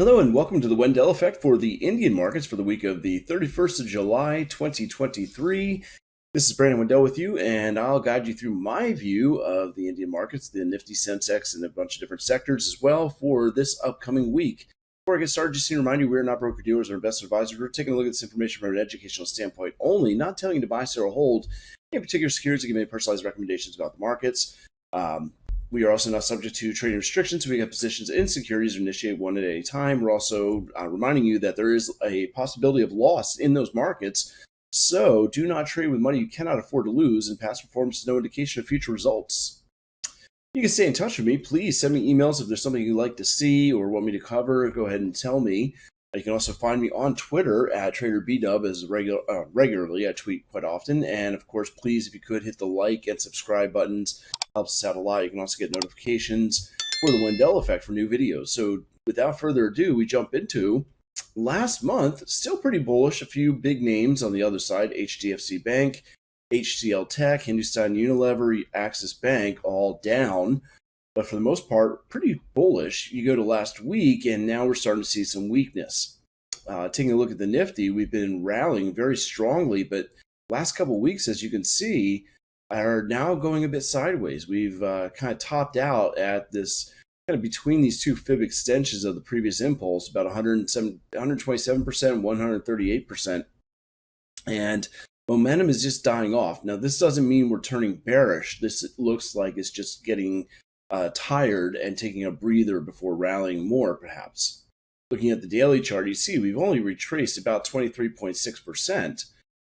Hello and welcome to the Wendell Effect for the Indian markets for the week of the 31st of July, 2023. This is Brandon Wendell with you, and I'll guide you through my view of the Indian markets, the Nifty, Sensex, and a bunch of different sectors as well for this upcoming week. Before I get started, just to remind you, we're not broker-dealers or investment advisors. We're taking a look at this information from an educational standpoint only, not telling you to buy, sell, or hold any particular securities or give any personalized recommendations about the markets. We are also not subject to trading restrictions. We have positions in securities or initiate one at any time. We're also reminding you that there is a possibility of loss in those markets. So do not trade with money you cannot afford to lose, and past performance is no indication of future results. You can stay in touch with me. Please send me emails if there's something you'd like to see or want me to cover. Go ahead and tell me. You can also find me on Twitter at TraderBDub as regularly. I tweet quite often. And of course, please, if you could, hit the like and subscribe buttons. Helps us out a lot. You can also get notifications for the Wendell Effect for new videos. So without further ado, we jump into last month. Still pretty bullish. A few big names on the other side: HDFC Bank, HCL Tech, Hindustan Unilever, Axis Bank, all down. But for the most part, pretty bullish. You go to last week, and now we're starting to see some weakness. Taking a look at the Nifty, we've been rallying very strongly, but last couple of weeks, as you can see, are now going a bit sideways. We've kind of topped out at this kind of between these two fib extensions of the previous impulse, about 127%, 138%. And momentum is just dying off. Now, this doesn't mean we're turning bearish. This looks like it's just getting tired and taking a breather before rallying more, perhaps. Looking at the daily chart, you see we've only retraced about 23.6%.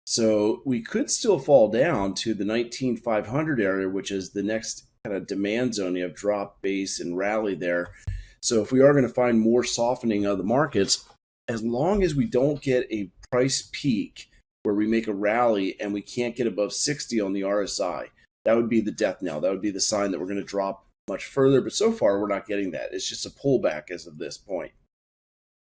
So we could still fall down to the 19,500 area, which is the next kind of demand zone. You have drop, base, and rally there. So if we are going to find more softening of the markets, as long as we don't get a price peak where we make a rally and we can't get above 60 on the RSI, that would be the death knell. That would be the sign that we're going to drop much further. But so far, we're not getting that. It's just a pullback as of this point.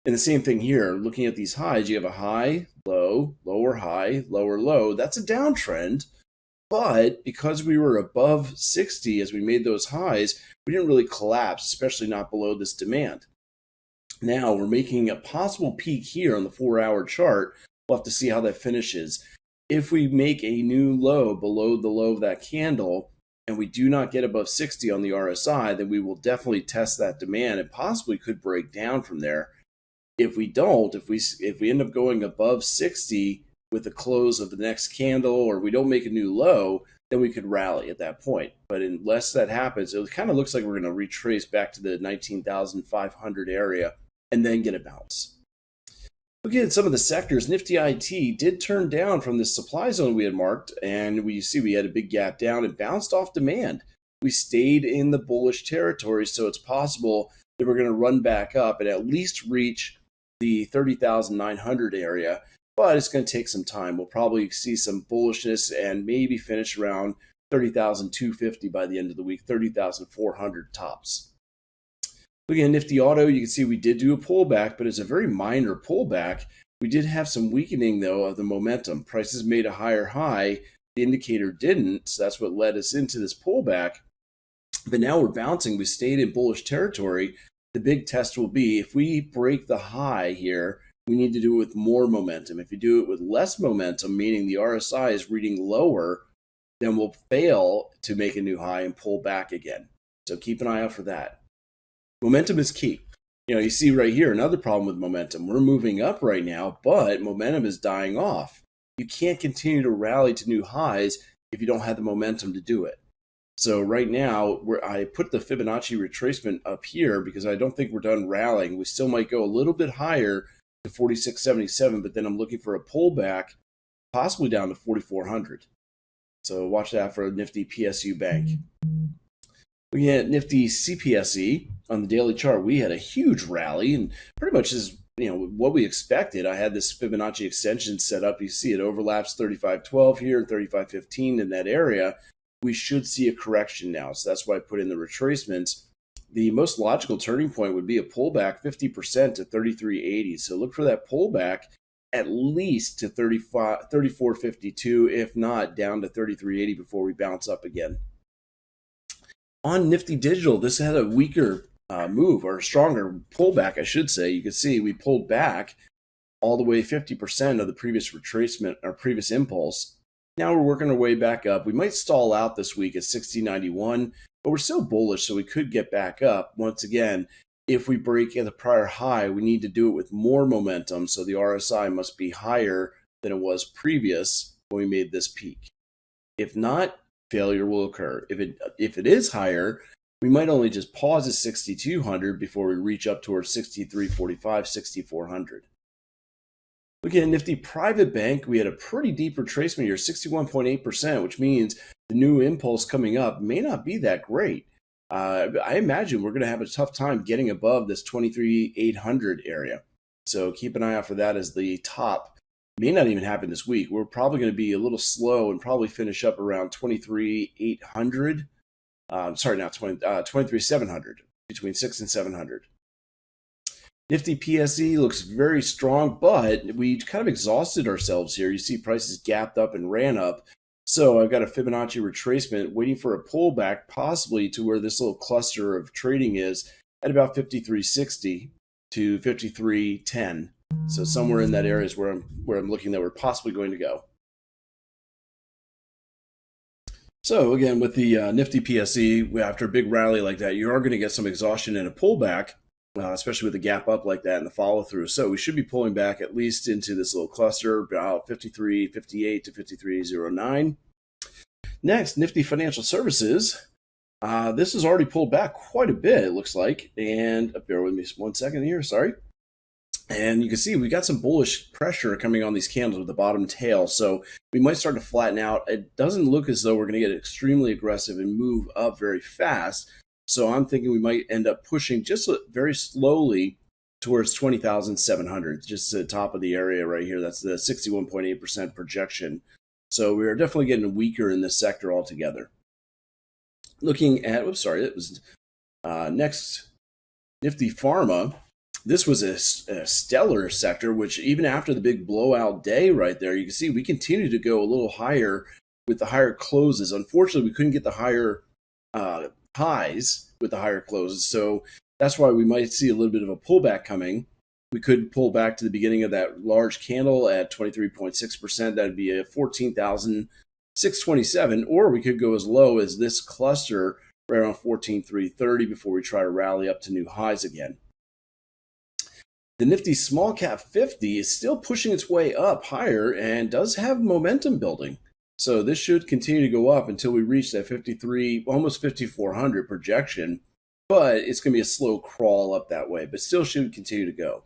And the same thing here, looking at these highs, you have a high, low, lower high, lower low. That's a downtrend, but because we were above 60 as we made those highs, we didn't really collapse, especially not below this demand. Now we're making a possible peak here on the 4-hour chart. We'll have to see how that finishes. If we make a new low below the low of that candle, and we do not get above 60 on the RSI, then we will definitely test that demand and possibly could break down from there. If we don't, if we end up going above 60 with the close of the next candle, or we don't make a new low, then we could rally at that point. But unless that happens, it kind of looks like we're going to retrace back to the 19,500 area and then get a bounce. Looking at some of the sectors, Nifty IT did turn down from the supply zone we had marked, and we see we had a big gap down and bounced off demand. We stayed in the bullish territory, so it's possible that we're going to run back up and at least reach the 30,900 area, but it's going to take some time. We'll probably see some bullishness and maybe finish around 30,250 by the end of the week, 30,400 tops. Looking at Nifty Auto, you can see we did do a pullback, but it's a very minor pullback. We did have some weakening, though, of the momentum. Prices made a higher high. The indicator didn't, so that's what led us into this pullback. But now we're bouncing. We stayed in bullish territory. The big test will be if we break the high here, we need to do it with more momentum. If you do it with less momentum, meaning the RSI is reading lower, then we'll fail to make a new high and pull back again. So keep an eye out for that. Momentum is key. You see right here, another problem with momentum. We're moving up right now, but momentum is dying off. You can't continue to rally to new highs if you don't have the momentum to do it. So right now, I put the Fibonacci retracement up here because I don't think we're done rallying. We still might go a little bit higher to 46.77, but then I'm looking for a pullback, possibly down to 4,400. So watch that for Nifty PSU Bank. Looking at Nifty CPSE on the daily chart, we had a huge rally and pretty much is what we expected. I had this Fibonacci extension set up. You see it overlaps 35.12 here and 35.15 in that area. We should see a correction now. So that's why I put in the retracements. The most logical turning point would be a pullback 50% to 33.80. So look for that pullback at least to 34.52, if not down to 33.80 before we bounce up again. On Nifty Digital, this had a weaker move, or a stronger pullback, I should say. You can see we pulled back all the way 50% of the previous retracement or previous impulse. Now we're working our way back up. We might stall out this week at 60.91, but we're still bullish, so we could get back up. Once again, if we break the prior high, we need to do it with more momentum, so the RSI must be higher than it was previous when we made this peak. If not, failure will occur. If it is higher, we might only just pause at 6,200 before we reach up towards 63.45, 6,400. Looking at Nifty Private Bank, we had a pretty deep retracement here, 61.8%, which means the new impulse coming up may not be that great. I imagine we're going to have a tough time getting above this 23,800 area. So keep an eye out for that as the top. May not even happen this week. We're probably going to be a little slow and probably finish up around 23,800. Sorry, not 23,700, between 6 and 700. Nifty PSE looks very strong, but we kind of exhausted ourselves here. You see prices gapped up and ran up. So I've got a Fibonacci retracement waiting for a pullback, possibly to where this little cluster of trading is at about 53.60 to 53.10. So somewhere in that area is where I'm looking that we're possibly going to go. So again, with the Nifty PSE, after a big rally like that, you are going to get some exhaustion and a pullback. Especially with the gap up like that and the follow through. So we should be pulling back at least into this little cluster about 53.58 to 53.09. Next, Nifty Financial Services. This has already pulled back quite a bit, it looks like. And bear with me 1 second here, sorry. And you can see we got some bullish pressure coming on these candles with the bottom tail. So we might start to flatten out. It doesn't look as though we're going to get extremely aggressive and move up very fast. So I'm thinking we might end up pushing just very slowly towards 20,700, just the top of the area right here. That's the 61.8% projection. So we are definitely getting weaker in this sector altogether. Looking at, next, Nifty Pharma. This was a stellar sector, which even after the big blowout day right there, you can see we continue to go a little higher with the higher closes. Unfortunately, we couldn't get the higher highs with the higher closes, so that's why we might see a little bit of a pullback coming. We could pull back to the beginning of that large candle at 23.6%. That'd be a 14,627, or we could go as low as this cluster right around 14,330 before we try to rally up to new highs again. The Nifty Small Cap 50 is still pushing its way up higher and does have momentum building. So this should continue to go up until we reach that 53, almost 5,400 projection, but it's going to be a slow crawl up that way, but still should continue to go.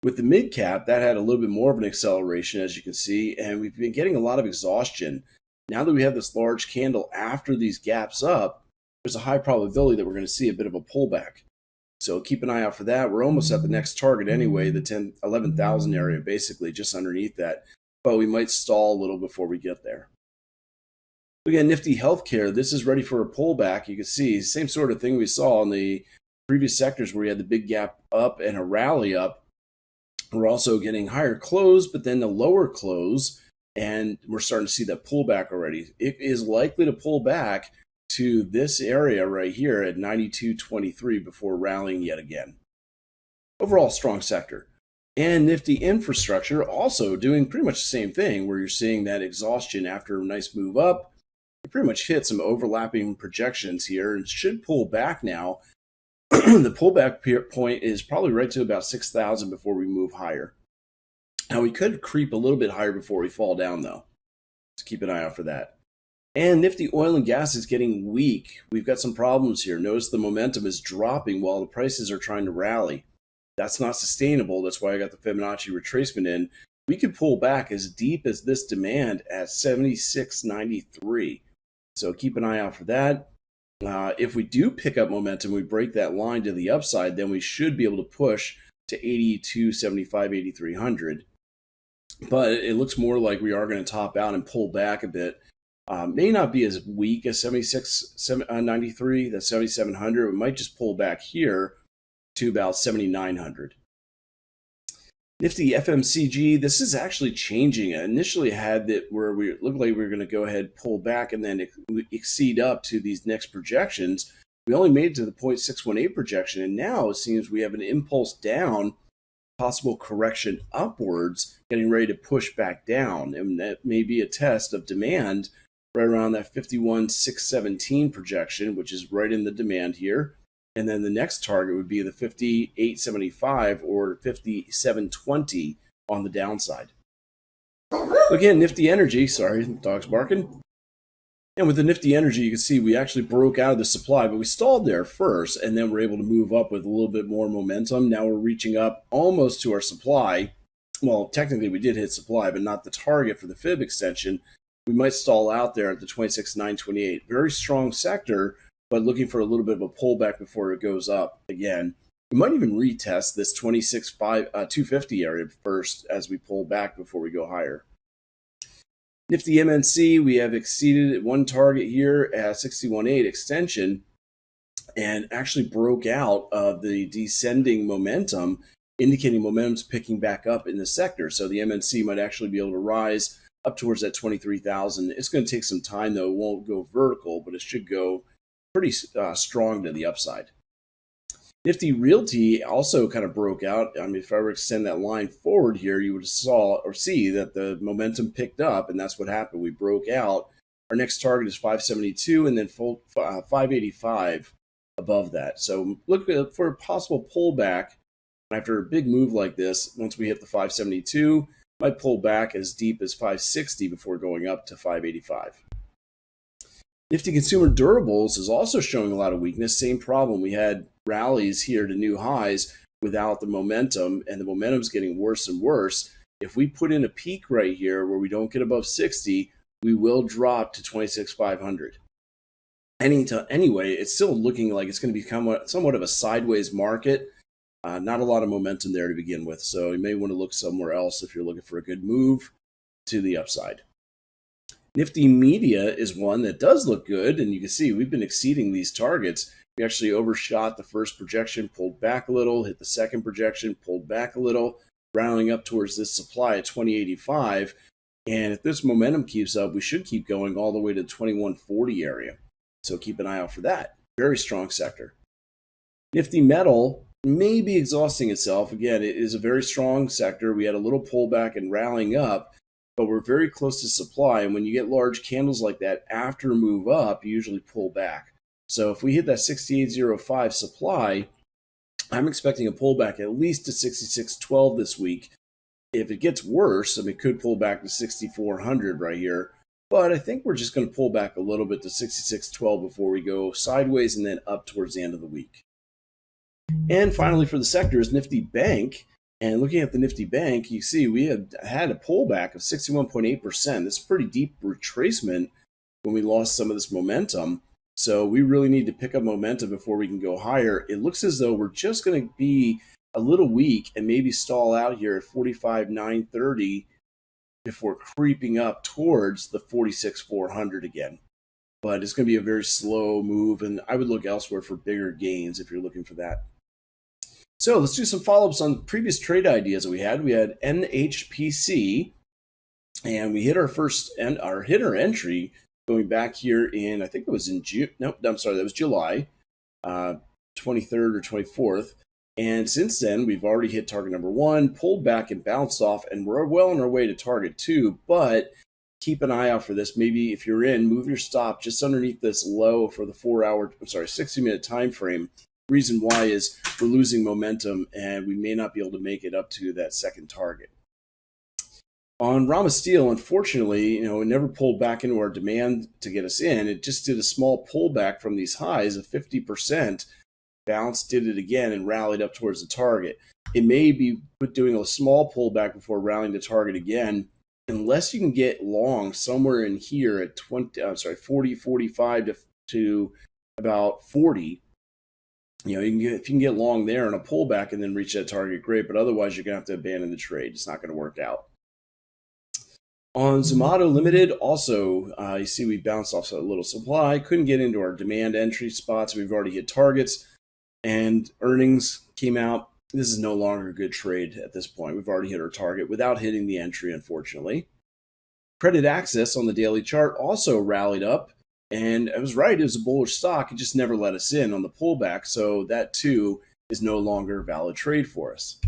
With the mid cap, that had a little bit more of an acceleration, as you can see, and we've been getting a lot of exhaustion. Now that we have this large candle after these gaps up, there's a high probability that we're going to see a bit of a pullback. So keep an eye out for that. We're almost at the next target anyway, the 11,000 area, basically just underneath that. But we might stall a little before we get there. Again, Nifty Healthcare, this is ready for a pullback. You can see same sort of thing we saw in the previous sectors where we had the big gap up and a rally up. We're also getting higher close, but then the lower close, and we're starting to see that pullback already. It is likely to pull back to this area right here at 92.23 before rallying yet again. Overall, strong sector. And Nifty Infrastructure also doing pretty much the same thing, where you're seeing that exhaustion after a nice move up. It pretty much hit some overlapping projections here and should pull back now. The pullback point is probably right to about 6,000 before we move higher. Now we could creep a little bit higher before we fall down though. So keep an eye out for that. And Nifty Oil and Gas is getting weak. We've got some problems here. Notice the momentum is dropping while the prices are trying to rally. That's not sustainable. That's why I got the Fibonacci retracement in. We could pull back as deep as this demand at 76.93. So keep an eye out for that. If we do pick up momentum, we break that line to the upside, then we should be able to push to 82.75, 8,300. But it looks more like we are going to top out and pull back a bit. May not be as weak as 76.93, that's 7,700. We might just pull back here to about 7,900. Nifty FMCG, this is actually changing. I initially had that where we looked like we were going to go ahead, pull back, and then exceed up to these next projections. We only made it to the 0.618 projection, and now it seems we have an impulse down, possible correction upwards, getting ready to push back down. And that may be a test of demand right around that 51,617 projection, which is right in the demand here. And then the next target would be the 58.75 or 57.20 on the downside. Again, Nifty Energy, sorry, dog's barking. And with the Nifty Energy, you can see we actually broke out of the supply, but we stalled there first, and then we're able to move up with a little bit more momentum. Now we're reaching up almost to our supply. Well, technically we did hit supply, but not the target for the fib extension. We might stall out there at the 26,928. Very strong sector, but looking for a little bit of a pullback before it goes up again. We might even retest this 26,250 area first as we pull back before we go higher. Nifty MNC, we have exceeded one target here at 61.8 extension and actually broke out of the descending momentum, indicating momentum's picking back up in the sector. So the MNC might actually be able to rise up towards that 23,000. It's going to take some time, though. It won't go vertical, but it should go pretty strong to the upside. Nifty Realty also kind of broke out. I mean, if I were to extend that line forward here, you would see that the momentum picked up, and that's what happened. We broke out. Our next target is 572, and then 585 above that. So look for a possible pullback after a big move like this. Once we hit the 572, might pull back as deep as 560 before going up to 585. Nifty Consumer Durables is also showing a lot of weakness. Same problem. We had rallies here to new highs without the momentum, and the momentum's getting worse and worse. If we put in a peak right here where we don't get above 60, we will drop to 26,500. Anyway, it's still looking like it's going to become somewhat of a sideways market. Not a lot of momentum there to begin with, so you may want to look somewhere else if you're looking for a good move to the upside. Nifty Media is one that does look good, and you can see we've been exceeding these targets. We actually overshot the first projection, pulled back a little, hit the second projection, pulled back a little, rounding up towards this supply at 2085. And if this momentum keeps up, we should keep going all the way to the 2140 area. So keep an eye out for that. Very strong sector. Nifty Metal may be exhausting itself. Again, it is a very strong sector. We had a little pullback and rallying up, but we're very close to supply. And when you get large candles like that after a move up, you usually pull back. So if we hit that 68.05 supply, I'm expecting a pullback at least to 66.12 this week. If it gets worse, I mean, it could pull back to 6,400 right here. But I think we're just going to pull back a little bit to 66.12 before we go sideways and then up towards the end of the week. And finally, for the sector is Nifty Bank. And looking at the Nifty Bank, you see we have had a pullback of 61.8%. This is a pretty deep retracement when we lost some of this momentum. So we really need to pick up momentum before we can go higher. It looks as though we're just going to be a little weak and maybe stall out here at 45,930 before creeping up towards the 46,400 again. But it's going to be a very slow move, and I would look elsewhere for bigger gains if you're looking for that. So let's do some follow-ups on previous trade ideas that we had. We had NHPC, and we hit our first and our entry going back here in, I think it was in June. Nope, I'm sorry, that was July 23rd or 24th. And since then, we've already hit target number 1, pulled back and bounced off, and we're well on our way to target 2. But keep an eye out for this. Maybe if you're in, move your stop just underneath this low for the 60-minute time frame. Reason why is we're losing momentum, and we may not be able to make it up to that second target. On Rama Steel, unfortunately, it never pulled back into our demand to get us in. It just did a small pullback from these highs of 50%. Bounced, did it again, and rallied up towards the target. It may be doing a small pullback before rallying the target again, unless you can get long somewhere in here at 40, 45 to about 40. If you can get long there and a pullback and then reach that target, great. But otherwise, you're going to have to abandon the trade. It's not going to work out. On Zomato Limited, also, you see we bounced off a little supply. Couldn't get into our demand entry spots. We've already hit targets. And earnings came out. This is no longer a good trade at this point. We've already hit our target without hitting the entry, unfortunately. Credit Access on the daily chart also rallied up And I was right, it was a bullish stock. It just never let us in on the pullback. So that too is no longer a valid trade for us.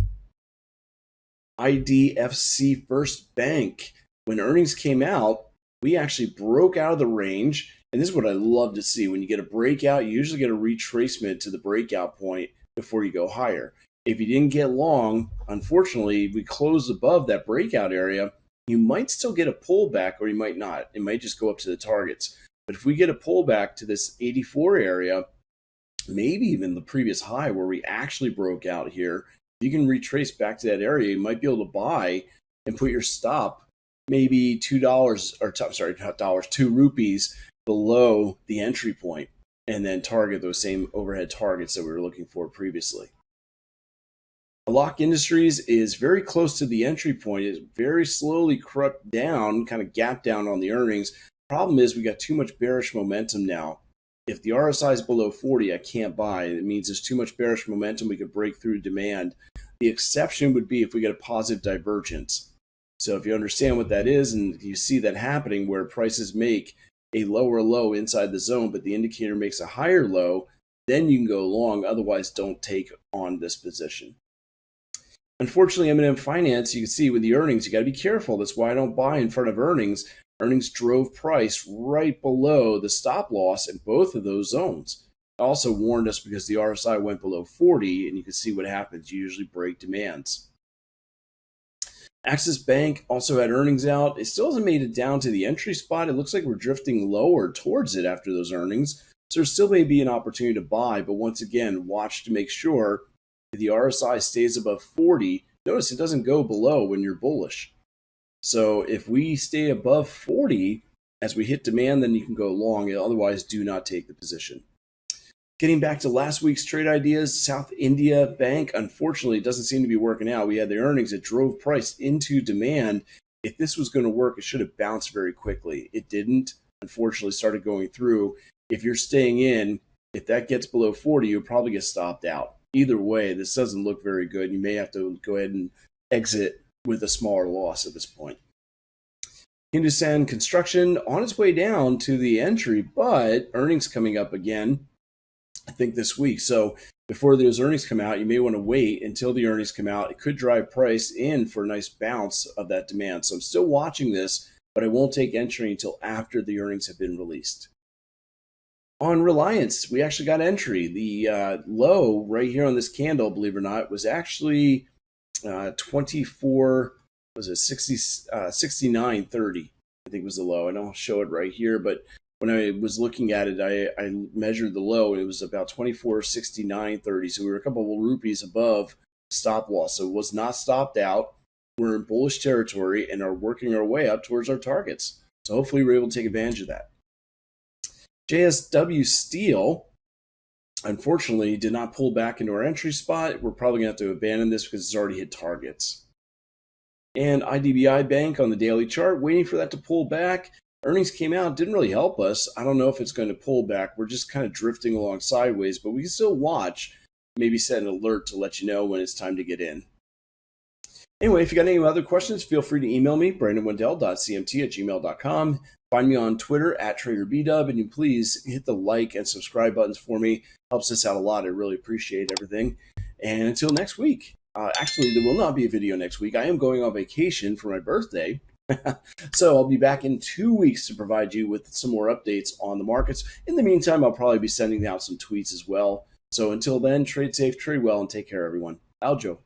IDFC First Bank. When earnings came out, we actually broke out of the range. And this is what I love to see. When you get a breakout, you usually get a retracement to the breakout point before you go higher. If you didn't get long, unfortunately, we closed above that breakout area. You might still get a pullback or you might not. It might just go up to the targets. But if we get a pullback to this 84 area, maybe even the previous high where we actually broke out here, you can retrace back to that area. You might be able to buy and put your stop maybe $2 or sorry, not dollars, 2 rupees below the entry point, and then target those same overhead targets that we were looking for previously. Lock Industries is very close to the entry point. It's very slowly crept down, kind of gapped down on the earnings. Problem is we got too much bearish momentum now. If the RSI is below 40, I can't buy. It means there's too much bearish momentum. We could break through demand. The exception would be if we get a positive divergence. So if you understand what that is and you see that happening where prices make a lower low inside the zone, but the indicator makes a higher low, then you can go long. Otherwise, don't take on this position. Unfortunately, M&M Finance, you can see with the earnings, you got to be careful. That's why I don't buy in front of earnings. Earnings drove price right below the stop loss in both of those zones. I also warned us because the RSI went below 40, and you can see what happens. You usually break demands. Axis Bank also had earnings out. It still hasn't made it down to the entry spot. It looks like we're drifting lower towards it after those earnings. So there still may be an opportunity to buy, but once again, watch to make sure that the RSI stays above 40. Notice it doesn't go below when you're bullish. So if we stay above 40 as we hit demand, then you can go long. Otherwise, do not take the position. Getting back to last week's trade ideas, South India Bank, unfortunately, doesn't seem to be working out. We had the earnings that drove price into demand. If this was going to work, it should have bounced very quickly. It didn't. Unfortunately, started going through. If you're staying in, if that gets below 40, you'll probably get stopped out. Either way, this doesn't look very good. You may have to go ahead and exit with a smaller loss at this point. Hindustan Construction on its way down to the entry, but earnings coming up again, I think this week. So before those earnings come out, you may want to wait until the earnings come out. It could drive price in for a nice bounce of that demand. So I'm still watching this, but I won't take entry until after the earnings have been released. On Reliance, we actually got entry. The low right here on this candle, believe it or not, was actually 24, was it 69.30, I think was the low. I don't show it right here, but when I was looking at it, I measured the low, and it was about 24.69.30. So we were a couple of rupees above stop loss. So it was not stopped out. We're in bullish territory and are working our way up towards our targets. So hopefully we're able to take advantage of that. JSW Steel, unfortunately, did not pull back into our entry spot. We're probably going to have to abandon this because it's already hit targets. And IDBI Bank on the daily chart, waiting for that to pull back. Earnings came out, didn't really help us. I don't know if it's going to pull back. We're just kind of drifting along sideways, but we can still watch, maybe set an alert to let you know when it's time to get in. Anyway, if you got any other questions, feel free to email me, brandonwendell.cmt@gmail.com. Find me on Twitter @TraderBDub, and you please hit the like and subscribe buttons for me. Helps us out a lot. I really appreciate everything. And until next week, actually, there will not be a video next week. I am going on vacation for my birthday. So I'll be back in 2 weeks to provide you with some more updates on the markets. In the meantime, I'll probably be sending out some tweets as well. So until then, trade safe, trade well, and take care, everyone. Aljo.